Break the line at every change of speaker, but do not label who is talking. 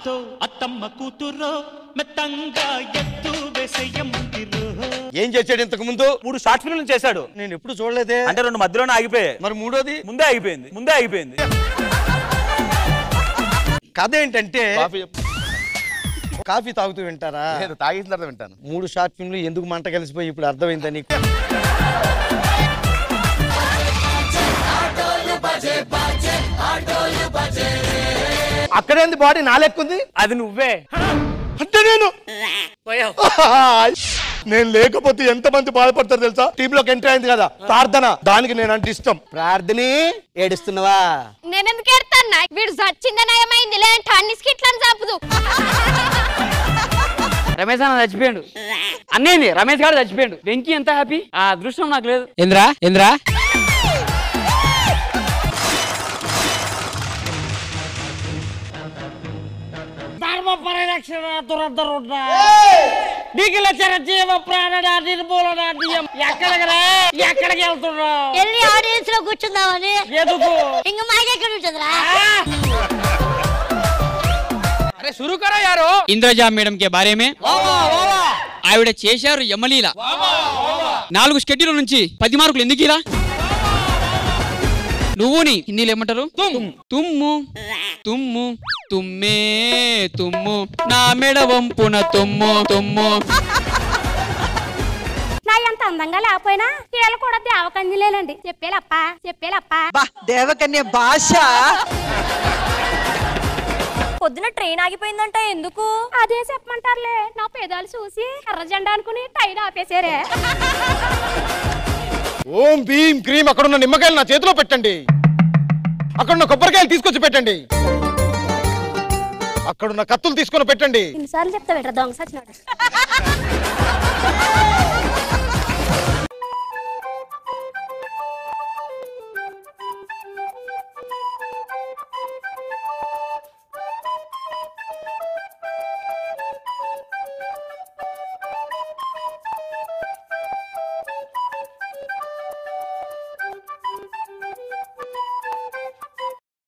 అత్తో అత్తమ్మ కూతురో మెత్తంగా ఎత్తు వేసేయమంటిరో.
ఏం చేశాడు ఇంతకు ముందు?
3 షార్ట్ ఫిల్మ్లు చేశాడు.
నేను ఎప్పుడు చూడలేదే.
అంటే 2 మధ్యలోనే ఆగిపోయాయి.
మరి మూడోది
ముందే ఆగిపోయింది.
కథ ఏంటంటే కాఫీ తాగుతూ వింటారా?
తాగిన తర్వాత వింటాను.
3 షార్ట్ ఫిల్మ్లు ఎందుకు మంట కలిసిపోయి ఇప్పుడు అర్థమైందా నీకు?
అక్కడేంది బాడీ నాలెక్కుంది?
అది నువ్వే.
అంటే నేను లేకపోతే ఎంత మంది బాధపడతారు తెలుసా? టీమ్ లోకి ఎంట్రీ అయింది కదా ప్రార్థన, దానికి నేను అంటే ఇష్టం.
ప్రార్థనే ఏడుస్తున్నావా?
నేనెందుకు ఏడతాన్నా? వీడు చచ్చిందని ఏమైంది లేదంటే అన్ని స్కిట్లను చంపుదు.
రమేష్ అన్న చచ్చిపోయాడు. అన్నేంది రమేష్ గారు చచ్చిపోయాడు. వెంకీ ఎంత హ్యాపీ. ఆ అదృష్టం నాకు లేదు.
ఏంద్రా
ధర్మ పరిరక్షణ దురదరుణ నీకుల చిరజీవ ప్రాణన నిర్మూలన నియం. ఎక్కడికి వెళ్తున్నావు?
వెళ్ళి ఆడియన్స్ లో కూర్చుందామని.
ఎందుకు?
ఇంక మాకెక్కడ ఉంటుందిరా?
अरे शुरू करो यारो। इंद्रजा मैडम के बारे में ఆవిడ చేశారు యమలీల 4 షెడ్యూల్ నుంచి 10 మార్కులు ఎందుకు ఇలా? నువ్వుని హిందీలో ఏమంటారు? తుమ్ము తుమ్ము తుమ్మే తుమ్ము నా మెడ వంపున తుమ్ము తుమ్ము.
నా ఎంత అందంగా లేకపోయినా వీళ్ళు కూడా దేవకన్యలేనండి. చెప్పేలప్ప
దేవకన్య భాష.
పొద్దున ట్రైన్ ఆగిపోయిందంట. ఎందుకు? అదే చెప్పమంటారులే. నా పేదాలు చూసి ఎర్ర జెండా అనుకుని ట్రైన్ ఆపేసారే.
ఓం భీం క్రీం. అక్కడున్న నిమ్మకాయలు నా చేతిలో పెట్టండి. అక్కడున్న కొబ్బరికాయలు తీసుకొచ్చి పెట్టండి. అక్కడున్న కత్తులు తీసుకొని పెట్టండి.
ఇన్నిసార్లు చెప్తా పెట్టరా దొంగ సచ్చినాడు.